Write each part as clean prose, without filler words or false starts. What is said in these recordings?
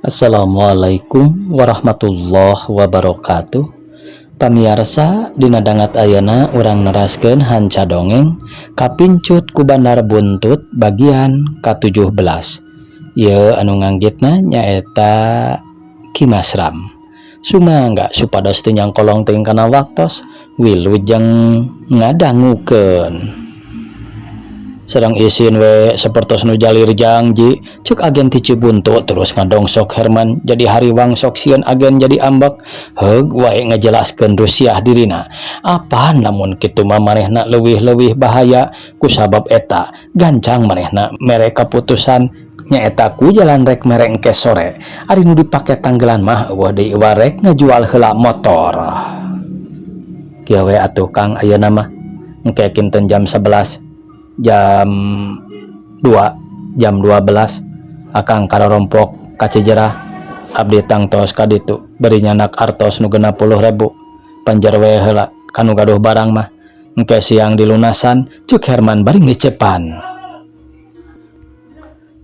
Assalamualaikum warahmatullahi wabarakatuh. Pamiarsa dina dangat ayana urang neraskeun hanca dongeng kapincut ku Bandar Buntut bagian ke-17. Ieu anu nganggitna nyaeta Kimasram. Sumangga supados teu nyangkolong teuing kana waktos wilujeng ngadangukeun. Serang isin we sapertos nu jalir janji cek agen ti Cibuntut terus ngadongsok Herman jadi hariwang sok sieun agen jadi ambek heug wae ngajelaskeun Rusiah dirina apaan lamun kitu mah manehna leuwih-leuwih bahaya kusabab eta gancang manehna mere kaputusan nyaeta ku jalan rek mere engke sore ari nu dipake tanggelan mah eueuh deui warek ngajual heula motor kieu we atuh Kang ayeuna mah engke kinten jam 11 jam 2 jam 12 akang karorompok ka Cijerah abdi tangtos ka ditu beri nyanak artos nu 60.000 panjer we heula kanu gaduh barang mah engke siang dilunasan cuk Herman bari ngecepan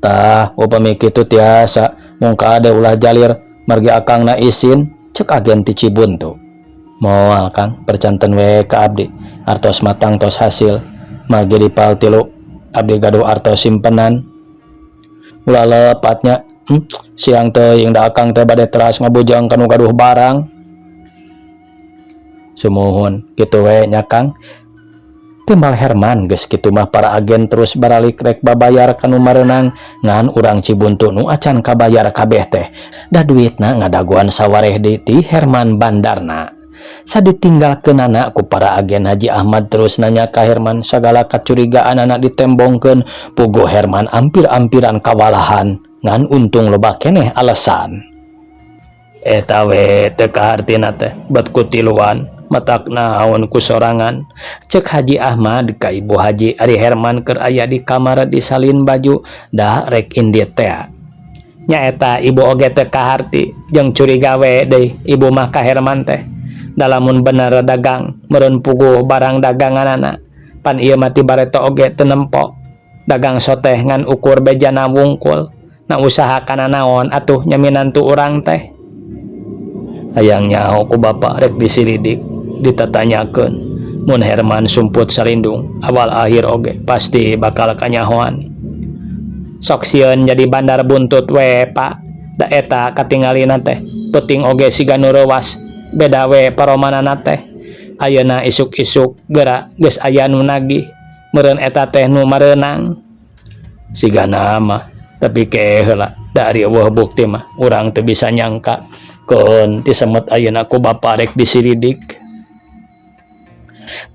tah upami kitu tiasa mungka ade ulah jalir margi akangna isin cek agen ti Cibuntut moal Kang percanten we ka abdi artos matang tos hasil margi dipal tilu abdi gaduh artos simpenan ulah lepatnya siang teuing da akang teh bade teras ngabujang kanu gaduh barang sumuhun kitu we nya Kang timbal Herman geus kitu mah para agen terus baralik rek babayar kanu mareunang ngan urang Cibuntut nu acan kabayar kabeh teh da duitna ngadaguan sawareh deui ti Herman bandarna saditinggalkeunana ku para agen Haji Ahmad terus nanya ka Herman sagala kacurigaan anak ditembongkeun puguh Herman ampir-ampiran kawalahan ngan untung loba keneh alasan eta we teu kahartina teh bet kutiluan matak naon ku sorangan cek Haji Ahmad ka Ibu Haji ari Herman keur aya di kamar disalin baju da rek indit teh nyaeta ibu oge teu kaharti jeung curiga we deui ibu mah ka Herman teh dalamun bener dagang meureun puguh barang daganganana pan ieu mah ti bareto oge teu nempo dagang soteh ngan ukur bejana wungkul na usaha kana naon atuh nyaminantu urang teh hayang nyaho ku bapa rek disilidik ditatanyakeun mun Herman sumput salindung awal akhir oge pasti bakal kanyahoan sok sieun jadi Bandar Buntut we Pak da eta katinggalina teh peuting oge siga nu reuwas beda we paromanana teh ayeuna isuk-isuk geura geus aya nu nagih meureun eta teh nu mareunang sigana mah tapi ke heula dari eueuh bukti mah urang teu bisa nyangka keun ti semet ayeuna ku bapa rek disilidik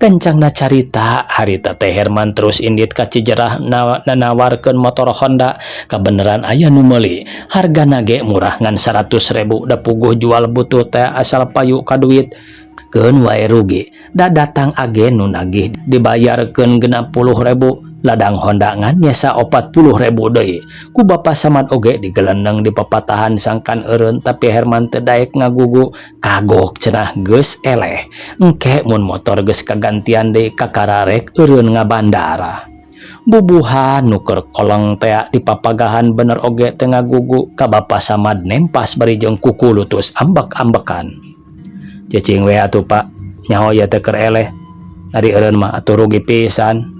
kencangna carita harita teh Herman terus indit ka Cijerah nanawarkeun motor Honda kabeneran aya nu meuli hargana ge murah ngan 100.000 da puguh jual butut teh asal payu ka duit keun wae rugi da datang agen nu nagih dibayarkeun 60.000 ladang Honda ngan nyesa 40.000 deui ku bapa Samad oge digeleneng di papatahan sangkan eureun tapi Herman teu daek ngagugu kagok cenah geus eleh engke mun motor geus kagantian deui kakararek eureun ngabandara bubuhan nuker kolong teh di papagahan bener oge teu ngagugu ka bapa Samad nempas bari jeung kuku lutus ambek-ambekan cicing we atuh Pak nyaho ieu teh keur eleh ari eureun mah atuh rugi pisan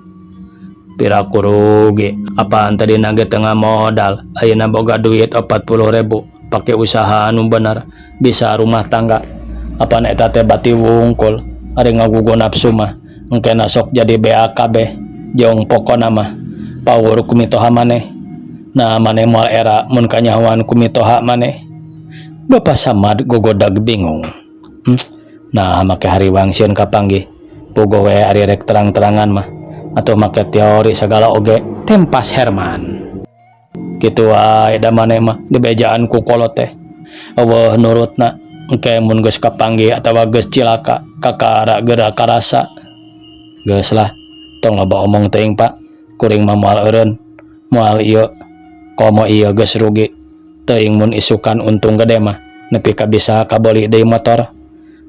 piraku rugi apaan tadi nage tengah modal ayeuna boga duit 40.000 pake usaha anu bener bisa rumah tangga apaan eta teh bati wungkul ari ngagugu nafsu mah engkena sok jadi BAKB jong pokona mah pawur kumitoha maneh nah maneh moal era mun kanyahoan kumitoha maneh Bapak Samad gogodag bingung nah make hariwang sieun kapanggih puguh we ari rek terang-terangan mah atau make teori segala oge tempas Herman kitu wae da maneh mah dibejaan ku kolot teh eueuh nurutna engke mun geus kapanggih atawa geus cilaka kakara geura karasa geus lah tong loba omong teuing Pak kuring mah moal eureun moal ieu komo ieu geus rugi teuing mun isukan untung gede mah nepi ka bisa kabeli deui motor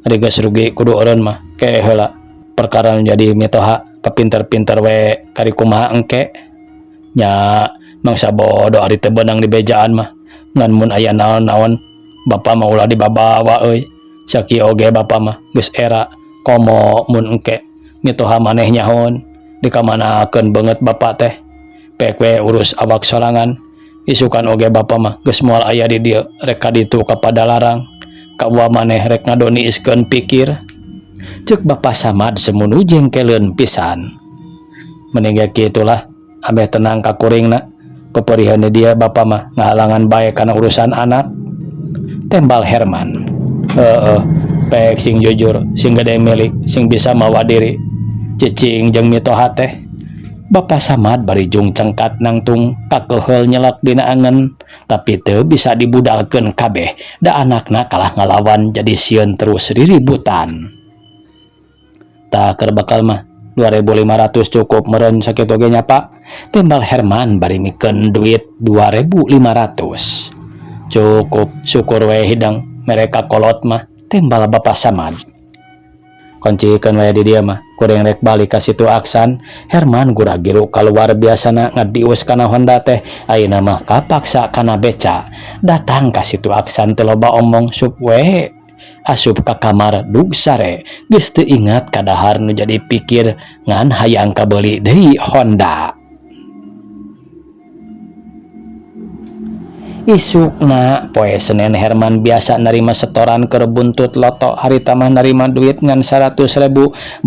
ari geus rugi kudu eureun mah ke heula perkara jadi mitoha kapinter-pinter we kari kumaha engke nya mangsa bodoh ari teu beunang di bejaan mah ngan mun aya naon-naon bapa mah ulah dibabawa euy. Saki oge bapa mah geus era komo mun engke mitoha maneh nyahoon dikamanakeun beungeut bapa teh pek we urus awak sorangan. Isukan oge bapa mah geus moal aya di dieu rek ka ditu kapada larang kawa maneh rek ngadoniiskeun pikir. Ceuk Bapa Samad semunu jengkeleun pisan. Meninggal kitulah abeh tenang ka kuringna. Keperihan dia bapa mah ngahalangan bae kana urusan anak. Tembal Herman. Pek sing jujur, sing gede milik, sing bisa mawa diri. Cicing jeung mitoha teh. Bapa Samad bari jung cengkat nangtung kakeheul nyelek dina angen, tapi teu bisa dibudalkeun kabeh. Da anakna kalah ngalawan jadi sieun terus riributan. Tak keur bakal mah 2.500 cukup meureun sakitu ge nya Pak. Tembal Herman bari mikeun duit 2.500. Cukup syukur we hidang mereka kolot mah. Tembal Bapa Samad. Koncikeun we di dieu mah kuring rek balik ka situ Aksan. Herman gura-giru kaluar biasana ngadius kana Honda teh ayeuna mah kapaksa kana beca. Datang ka situ Aksan teu loba omong sup we. Asup ka kamar dug sare geus teu ingat kadahar nu jadi pikir ngan hayang kabeuli deui Honda. Isukna poe Senin Herman biasa narima setoran keur buntut loto. Harita mah narima duit ngan 100.000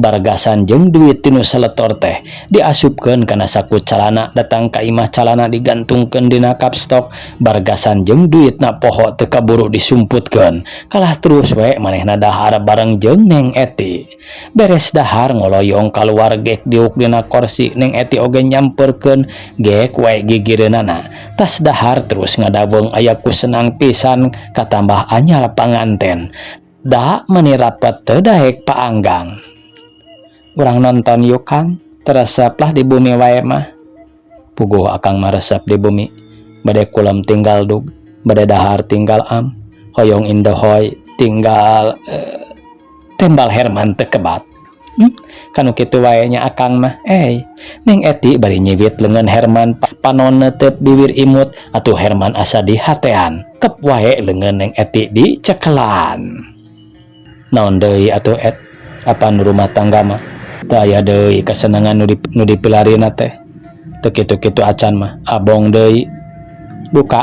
bargasan jeung duit tinu seletor teh diasupkeun kana saku calana. Datang ka imah calana digantungkeun dina kapstok bargasan jeung duitna poho teu kaburu disumputkeun. Kalah terus we manehna dahar bareng jeung Neng Eti. Beres dahar ngoloyong kaluar gek diuk dina kursi. Neng Eti oge nyamperkeun gek we gigireunana. Tas dahar terus ngadaweung ayaku senang pisan katambah anyar panganten. Da meuni rapet teu daek paanggang. Urang nonton yuk Kang, teresep lah di bumi wae mah. Puguh akang mah resep di bumi. Bade kulem tinggal dug, bade dahar tinggal am, hoyong indahoy tinggal Tembal Herman teu kebat. Kanu kitu wae nya akang mah. Neng Eti bari nyiwit leungeun Herman panon neuteup bibir imut atuh Herman asa dihatean. Kep wae leungeun Neng Eti dicekelan. Naon deui atuh Et? Apa nu rumah tangga mah? Teu aya deui kasenengan nu dipilarina teh. Teu kitu-kitu acan mah abong deui. Duka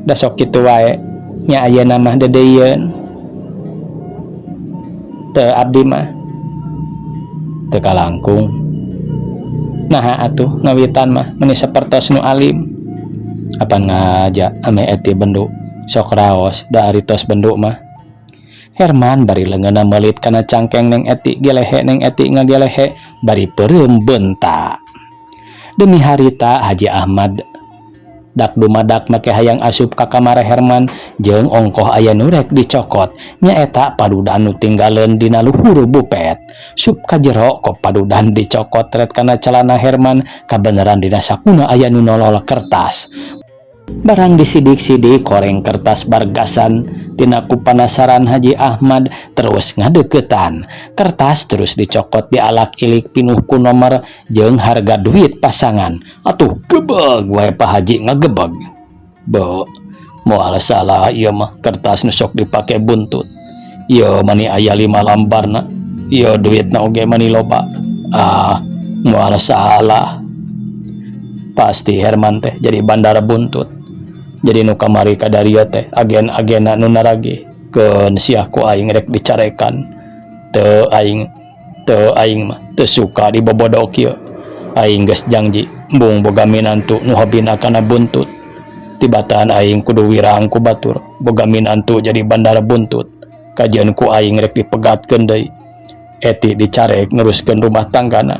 da sok kitu wae. Nya ayeuna mah dedeyeun. Teu abdi mah teu kalangkung. Nah atuh ngawitan mah meuni sapertos nu alim. Apan ngaja ame Eti bendu sok raos da ari tos bendu mah. Herman bari leungeunna meulit kana cangkeng Neng Eti gelehe. Neng Eti ngagelehe bari peureum beunta. Demi harita Haji Ahmad dak dumadak make hayang asup ka kamar Herman jeung ongkoh aya nu rek dicokot. Nya eta padudan nu tinggaleun dina luhur bupet. Sup ka jero kok padudan dicokot ret kana calana Herman kabeneran dina sakuna aya nu nolol kertas. Barang disidik-sidik koreng kertas bargasan. Tina ku panasaran Haji Ahmad terus ngadeuketan. Kertas terus dicokot di alak ilik pinuh ku nomor jeung harga duit pasangan. Atuh gebeg wae Pak Haji ngagebeg. Be, moal salah ieu mah kertas nu sok dipake buntut. Ieu mani aya 5 lambarna. Ieu duitna oge mani loba. Moal salah. Pasti Herman teh jadi bandar buntut. Jadi nu kamari ka darieu teh agen-agena nu narage keun siah ku aing rek dicarekan. Teu aing mah teu suka dibobodok ieu. Aing geus janji embung boga minantu nu hobina kana buntut. Tibatan aing kudu wirang ku batur boga minantu jadi bandar buntut. Kajian ku aing rek dipegatkeun deui. Eti dicarek nguruskeun rumah tanggana.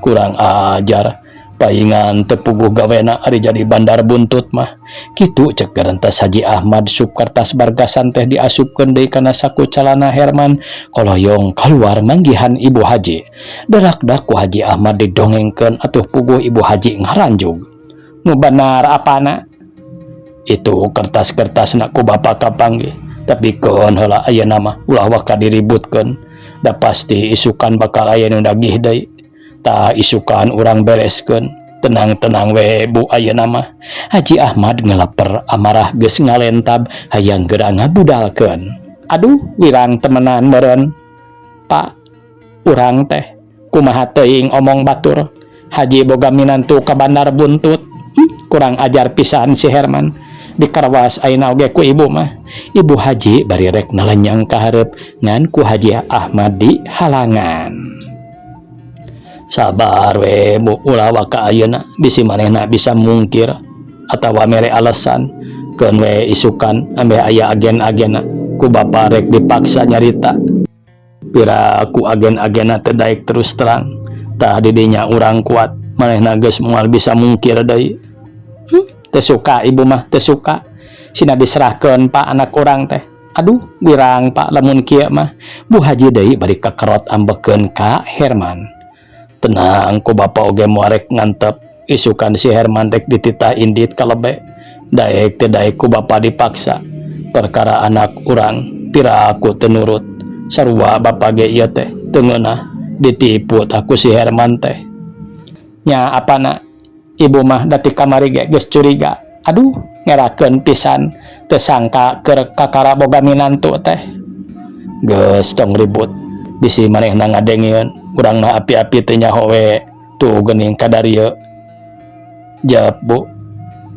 Kurang ajar. Paingan tepuguh gawena ari jadi bandar buntut mah. Kitu cek gerentas Haji Ahmad sup kertas bargasan teh diasupkeun deui kana saku calana Herman. Koloyong kaluar manggihan Ibu Haji. Derak-dak ku Haji Ahmad didongengkeun atuh puguh Ibu Haji ngaranjug. Nu benar apana? Itu kertas-kertasna ku bapa kapanggih. Tapi keun heula ayeuna mah ulah waka diributkeun. Da pasti isukan bakal aya nu dagih deui. Ta isukan urang bereskeun. Tenang-tenang we Bu ayeuna mah. Haji Ahmad ngeleper amarah geus ngalentab hayang geura ngabudalkeun. Aduh wirang temenan meureun Pak, urang teh kumaha teuing omong batur. Haji boga minantu ka Bandar Buntut. Kurang ajar pisan si Herman. Dikarwas ayeuna oge ku ibu mah. Ibu Haji bari rek nalenyang ka hareup ngan ku Haji Ahmad di halangan. Sabar we Bu, ulah waka ayeuna bisi manehna bisa mungkir atawa mere alasan keun we isukan ambe aya agen-agena ku bapa rek dipaksa nyarita. Pira ku agen-agena teu daek terus terang tah didinya urang kuat manehna geus moal bisa mungkir deui. Teu suka ibu mah teu suka sina diserahkeun Pak anak urang teh. Aduh wirang Pak lamun kieu mah. Bu Haji deui bari kakerot ambekeun ka Herman. Tenang ku bapa oge moal rek ngantep isukan si Herman rek dititah indit kalebe. Daek teu daek ku bapa dipaksa. Perkara anak urang pira aku teu nurut. Sarua bapa ge ieu teh teu ngeunah ditipu aku si Herman teh. Nya apana ibu mah da ti kamari ge geus curiga. Aduh ngerakeun pisan teu sangka keur kakara boga minantu teh. Geus tong ribut bisi manehna ngadengieun urangna api-api teh nyaho we tuh geuning kadarieu. Jap Bu,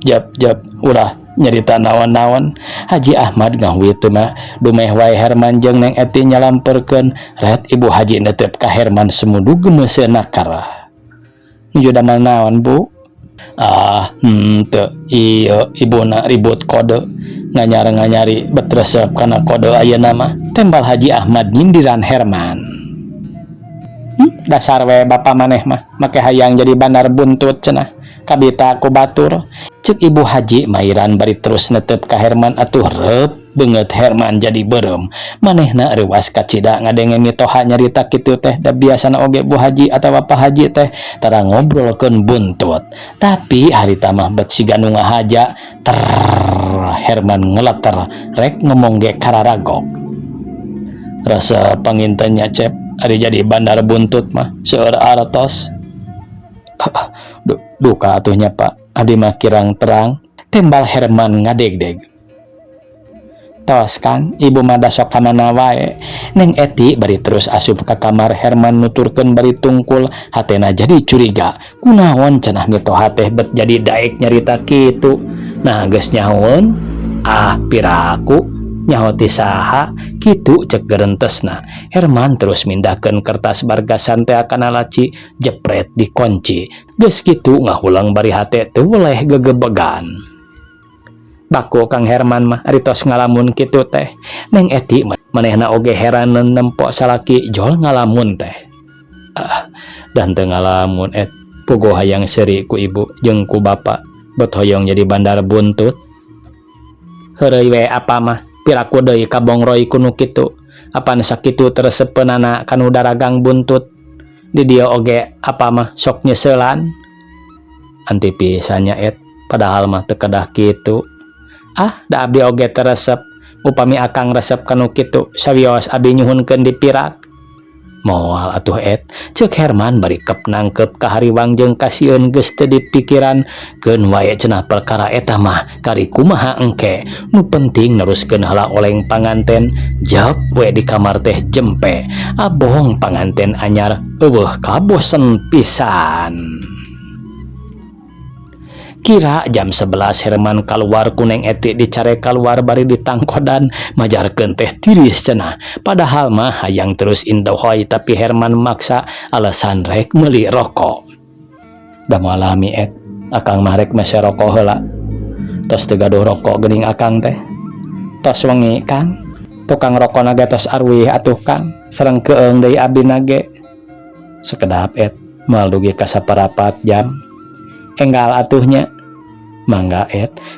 jap ulah nyarita naon-naon. Haji Ahmad ngahwi teu mah dumeh wae Herman jeung Neng Eti nyalamperkeun ret ibu Haji netep ka Herman semudu gemeuseun nakar. Nuju damel naon Bu? Teu ieu ibuna ribut kode nganyar-nganyari bet resep kana kode ayeuna mah. Tembal Haji Ahmad nyindiran Herman. Dasar we bapa maneh mah make hayang jadi Bandar Buntut cenah kabita ku batur. Ceuk ibu Haji mairan bari terus netep ka Herman atuh reup beungeut Herman jadi beureum. Manehna reuas kacida ngadenge mitoha nyarita kitu teh da biasana oge Bu Haji atawa Pak Haji teh tara ngobrolkeun buntut. Tapi harita mah bet siga nu ngahaja Herman ngeleter rek ngomong ge kararagok. Rasa pangintennya cep ari jadi Bandar Buntut mah seueur artos. Duka atuhnya Pak, abdi mah kirang terang. Tembal Herman ngadegdeg. Tos Kang, ibu mah da sok ka mana wae. Neng Eti bari terus asup ka kamar Herman nuturkeun bari tungkul hatena jadi curiga. Kunaon cenah mitoha teh bet jadi daek nyarita kitu. Nah geus nyahoeun, piraku nyaho ti saha kitu cek gerentesna. Herman terus mindahkeun kertas bargasan teh kana laci jepret dikunci. Geus kitu ngahulang bari hate teu weleh gegebegan. Bako Kang Herman mah ari tos ngalamun kitu teh. Neng Eti manehna oge heran nempo salaki jol ngalamun teh. Dan teu ngalamun puguh hayang seuri ku ibu jeung ku bapa bet hoyong jadi Bandar Buntut. Heureuy we apa mah piraku deui kabongroy kunu kitu. Apan sakitu teresepeunana kanu daragang buntut. Di dieu oge apa mah sok nyeseulan. Anti pisannya padahal mah teu kedah kitu. Da abdi oge teresep. Upami akang resep kanu kitu sawios abdi nyuhunkeun di pirak. Moal atuh ceuk Herman bari kep nangkep kahariwang jeung kasieun geus teu dipikiran keun wae cenah perkara eta mah kari kumaha engke. Nu penting neruskeun heula oleng panganten. Jap we di kamar teh jempe. Abong panganten anyar eueuh kabosen pisan. Kira jam 11 Herman keluar ku Neng Eti dicare keluar bari ditangkodan majarkeun teh tiris cenah. Padahal mah hayang terus indohoy tapi Herman maksa alasan rek meuli rokok. Da malami akang mah rek mese rokok heula. Tos teu gaduh rokok geuning akang teh. Tos wengi Kang. Tukang rokok nage tos arwih atuh Kang. Sareng keung deui abdina ge. Sekedap moal dugi ka saparapat jam. Enggal atuhnya. Mangga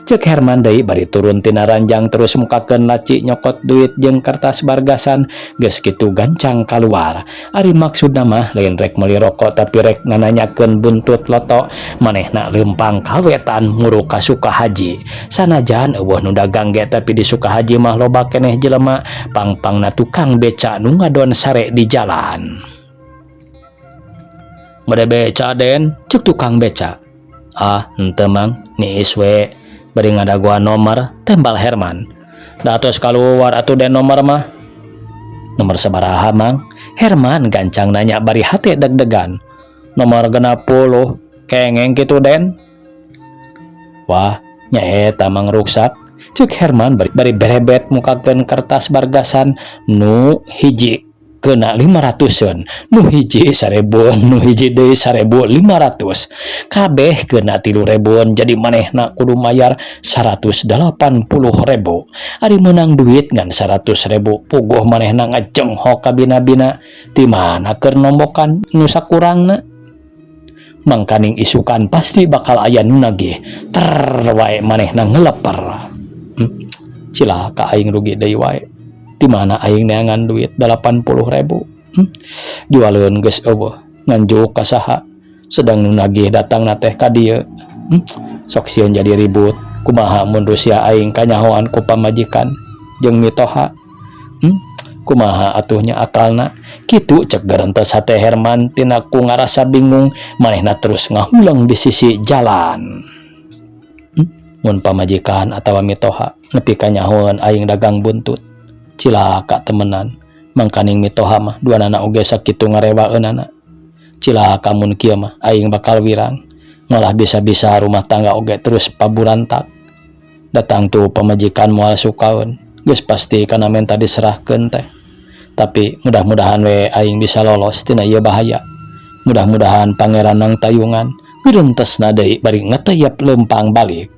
ceuk Herman deui bari turun tina ranjang terus mukakeun laci nyokot duit jeung kertas bargasan geus kitu gancang kaluar. Ari maksudna mah lain rek meuli rokok tapi rek nananyakeun buntut loto. Manehna leumpang kawetan muru ka Sukahaji. Sanajan eueuh nu dagang ge tapi di Sukahaji mah loba keneh jelema pang-pangna tukang beca nu ngadon sare di jalan. Mere beca Den, ceuk tukang beca. Ah, henteu mang, ni iswe bari ngadaguan nomor, tembal Herman. Da tos kaluar atuh den nomor mah. Nomor sabaraha mang? Herman gancang nanya bari hate deg-degan. Nomor 60, kengeng kitu den. Wah, nyaeta mang ruksak. Cek Herman bari berebet mukakeun kertas bargasan nu hiji kena 500-an, nu hiji 1000, nu hiji deui 1500. Kabeh kena 3000, jadi manehna kudu mayar 180.000. Ari menang duit ngan 100.000, puguh manehna ngajenghok ka bina-bina. Ti mana keur nombokan nu sakurangna? Mangkaning isukan pasti bakal aya nu nagih. Wae manehna ngeleper. Cilaka aing rugi deui wae. Di mana aing neangan duit 80.000. Jualeun geus eueuh nganjuk ka saha. Sedang nu nagih datang teh ka dieu. Sok sieun jadi ribut. Kumaha mun Rusia aing kanyahoan ku pamajikan jeung mitoha. Kumaha atuhnya akalna? Kitu cek garentes hate Herman tina ku ngarasa bingung, manehna terus ngahulang di sisi jalan. Mun pamajikan atawa mitoha nepi ka nyahoan aing dagang buntut. Cilaka temenan. Mangkaning mitoha mah duanana oge sakitu ngarewaeunana. Cilaka mun kieu mah aing bakal wirang. Malah bisa-bisa rumah tangga oge terus paburantak. Datang tuh pamajikan moal sukaeun. Geus pasti kana menta diserahkeun teh. Tapi mudah-mudahan we aing bisa lolos tina ieu bahaya. Mudah-mudahan pangeran nang tayungan geurentesna deui bari ngeteyep lempang balik.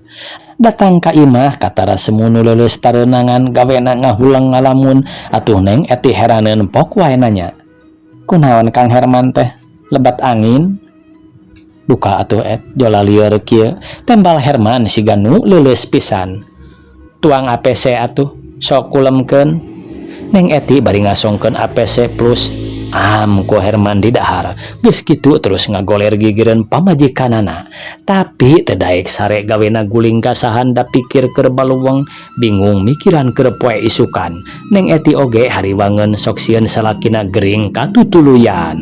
Datang ka imah katara semunu leuleus tareunangan gawena ngahulang ngalamun atuh neng eti heraneun pok wae nanya. Kunaon Kang Herman teh? Lebat angin? Duka atuh jola lieur kieu, tembal Herman siga nu leuleus pisan. Tuang APC atuh, sok kulemkeun. Neng eti bari ngasongkeun APC plus ku Herman di dahar. Geus kitu terus ngagoler gigireun pamajikanana. Tapi teu daek sare gawena guling kasahan da pikir keur baluweng, bingung mikiran keur poe isukan. Neng eti oge hariwangeun sok sieun salakina gering katutuluyan.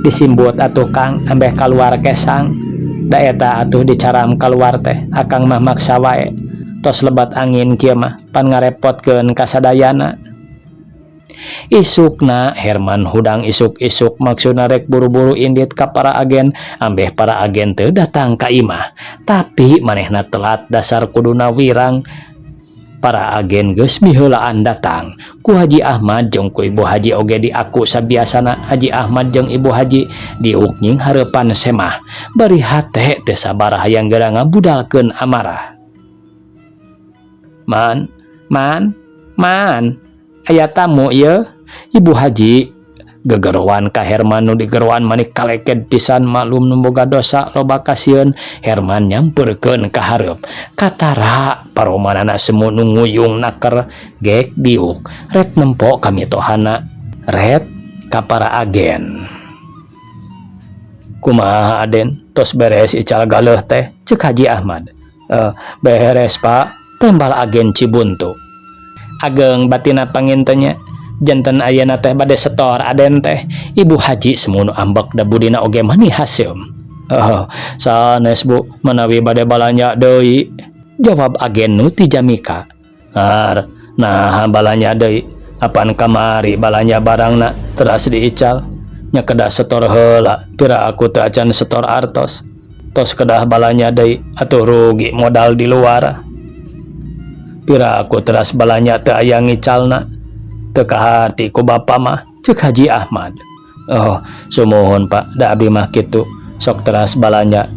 Disimbut atuh Kang ambeh kaluar kesang. Da eta atuh dicaram kaluar teh, akang mah maksa wae. Tos lebat angin kieu mah pan ngarepotkeun kasadayana. Isukna Herman hudang isuk-isuk maksudna rek buru-buru indit ka para agen, ambeh para agen teu datang ka imah. Tapi manehna telat dasar kuduna wirang. Para agen geus miheulaan datang. Ku Haji Ahmad jeung ku Ibu Haji oge diaku sabiasana Haji Ahmad jeung Ibu Haji diuk nying hareupan semah. Bari hate teu sabar hayang geura ngabudalkeun amarah. Man, aya tamu ieu. Ibu Haji gegerowan ka Herman nu digerowan manik kaleked pisan maklum nu boga dosa loba kasieun. Herman nyampeurkeun ka hareup. Katara paromanana semu nu nguyung naker gek diuk. Ret nempo ka mitohana, ret ka para agen. Kumaha Aden? Tos beres ical galeuh teh? Ceuk Haji Ahmad. Beres Pak. Tembal agen Cibuntu. Ageng batina pangintenya. Janten ayeuna teh bade setor Aden teh. Ibu Haji semunu ambek da budina oge mani haseum. Sanes Bu, menawi bade balanja deui. Jawab agen nu ti Jamika. Nah balanja deui. Apan kamari balanja barangna teras diical. Nya kedah setor heula. Pira aku teu acan setor artos. Tos kedah balanja deui atuh rugi modal di luar. Pira aku teras balanya teu aya ngicalna. Teu kahati ku bapa mah, ceuk Haji Ahmad. Sumuhun Pak, da abi mah kitu. Sok teras balanya.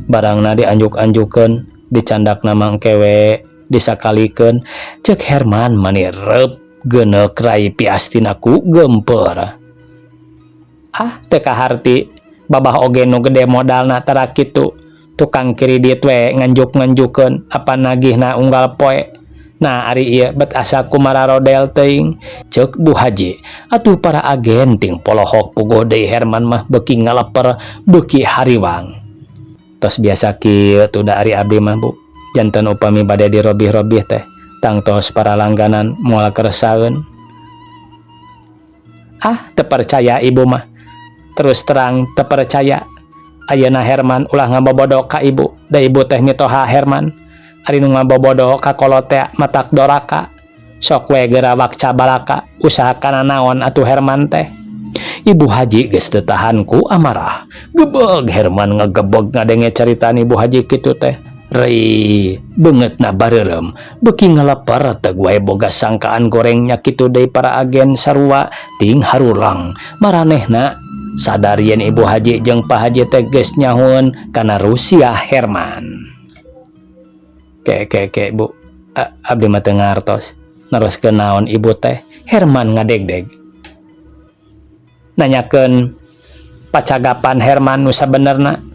Barangna dianjuk-anjukeun, dicandakna mangkewe, disakalikeun. Ceuk Herman mani reup geuneuk rai piastina ku gempeur. Teu kaharti. Babah oge nu gede modalna tara kitu. Tukang kredit we nganjuk-nganjukeun apa nagihna unggal poe. Nah ari ieu bet asa kumara rodel teuing, ceuk Bu Haji. Atuh para agen ting polohok puguh deui Herman mah beuki ngaleper, beuki hariwang. Tos biasa kieu tuh da ari abdi mah Bu. Janten upami bade dirobih-robih teh, tangtos para langganan moal keresaeun. Teu percaya Ibu mah. Terus terang teu percaya. Ayeuna Herman ulah ngabobodo ka ibu da ibu teh mitoha Herman ari nu ngabobodo ka kolot teh matak doraka sok we geura wakca balaka usahakan naon atuh Herman teh. Ibu Haji geus teu tahan ku amarah. Gebeg Herman ngagebeg ngadenge caritaan Ibu Haji kitu teh. Rei beungeutna bareureum beuki ngaleper teu wae boga sangkaan gorengnya kitu deui para agen sarua ting harulang maranehna sadar yen Ibu Haji jeung Pak Haji teh geus nyahoeun kana Rusia Herman. Ke Bu, abdi mah teu ngartos neruskeun naon ibu teh. Herman ngadegdeg nanyakeun pacagapan Herman nu sabenerna.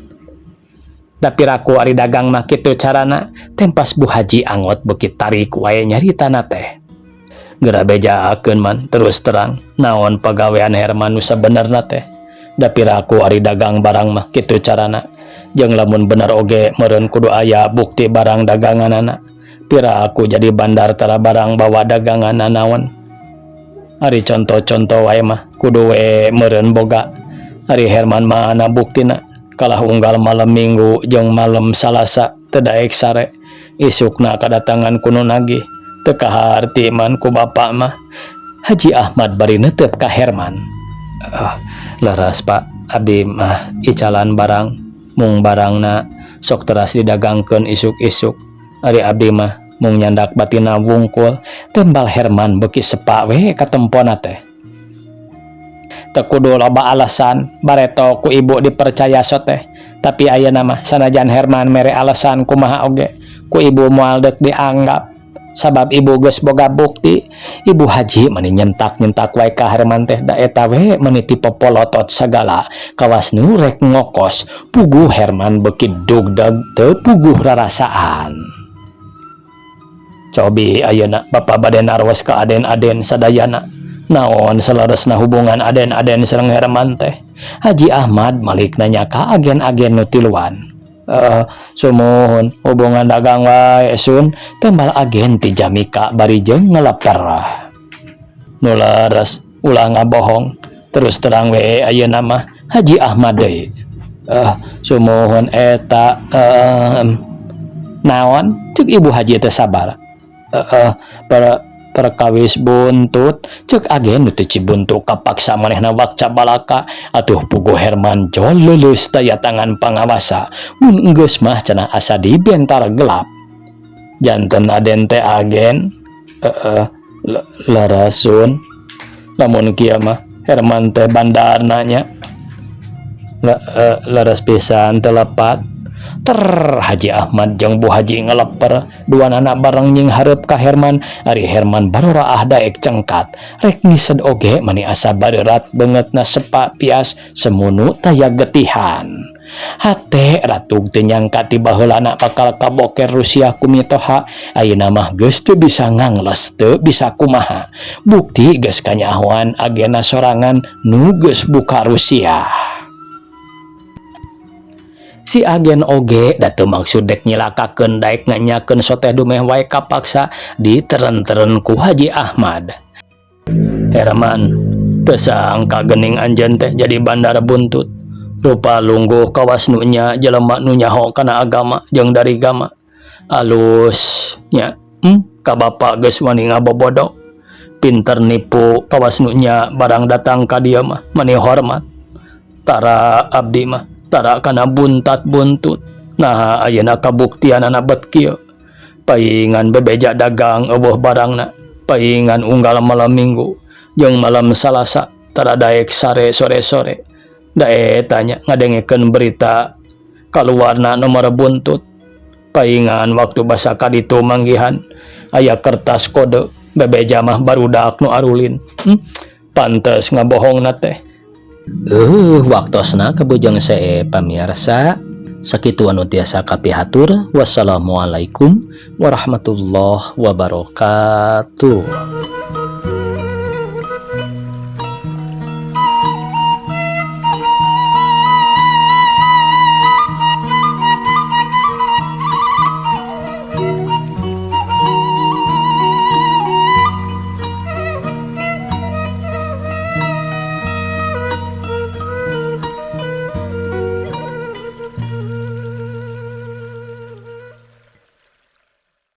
Da piraku ari dagang mah kitu carana. Tempas Bu Haji angot beuki tarik wae nyaritana teh. Geura bejaakeun man terus terang naon pagawean Herman nu sabenerna teh. Da piraku ari dagang barang mah kitu carana. Jeung lamun bener oge meureun kudu aya bukti barang daganganana. Piraku jadi bandar tara barang bawa daganganna naon. Ari contoh-contoh wae mah kudu we meureun boga. Ari Herman mah ana buktina. Kalah unggal malam Minggu jeung malam Salasa teu daek sare. Isukna kadatangan kuno nagih teu kaharti man ku bapa mah. Haji Ahmad bari neuteup ka Herman. Leres Pak, abdi mah icalan barang mung barangna sok teras didagangkeun isuk-isuk. Ari abdi mah mung nyandak batina wungkul. Tembal Herman beuki sepa we ka tempona teh. Teu kudu loba alasan bareto ku ibu dipercaya teh. Tapi ayeuna mah sanajan Herman mere alasan kumaha oge ku ibu moal deuk dianggap sabab ibu geus boga bukti. Ibu Haji meni nyentak-nyentak wae ka Herman teh da eta we meni tipe polotot sagala kawas nu rek ngokos. Puguh Herman beuki dugdag teu puguh rarasaan. Cobi ayeuna bapa bade narwas ka aden-aden sadayana naon saleresna hubungan aden-aden sareng Herman teh. Haji Ahmad malik nanya ka agen-agen nu tiluan. Sumuhun hubungan dagang wae sun. Tembal agen ti Jamika bari jeung ngeleper. Nu leres ulah ngabohong terus terang we ayeuna mah Haji Ahmad deui. Sumuhun eta naon ceuk Ibu Haji teh sabar. Perkawis buntut ceuk agen nu teu cibuntu kapaksa manehna wakca balaka. Atuh puguh Herman jol leuleus daya tangan pangawasa. Mun geus mah cenah asa dibentar gelap. Janten aden teh agen larasun lamun kieu mah Herman teh bandarna nya laras pisan teu lepat. Haji Ahmad jeung Bu Haji ngeleper duanana bareng nying hareup ka Herman. Ari Herman baroraah daek cengkat rek ngised oge mani asa bareurat beungeutna sepa pias semunu taya getihan. Hate ratug teu nyangka ti baheulana bakal kaboker Rusia ku mitoha. Ayeuna mah geus teu bisa ngangles teu bisa kumaha. Bukti geus kanyahoan agena sorangan nu geus buka Rusia. Si agen oge da teu maksud dek nyilakakeun daek nganyakeun soteh dumeh wae kapaksa diteren-teren ku Haji Ahmad. Herman teu sangka geuning anjeun teh jadi bandar buntut. Rupa lungguh kawas nu nya jelema nu nyaho kana agama jeung dari gama. Alus nya ka bapa geus wani ngabobodo. Pinter nipu kawas nu nya barang datang ka dieu mah mani hormat. Tara abdi mah tara kana buntat buntut. Nah ayeuna kabuktian anak bet kieu. Paingan bebeja dagang eueuh barangna. Paingan unggal malam Minggu jeung malam Salasa tara daek sare sore-sore. Da eta nya ngadengekeun berita kaluarna nomor buntut. Paingan waktu basa kaditu manggihan aya kertas kode bebeja mah barudak nu arulin. Pantes ngabohongna teh. Waktosna kabujang sae pamirsa. Sakitu anu tiasa kapihatur. Wassalamualaikum warahmatullahi wabarakatuh.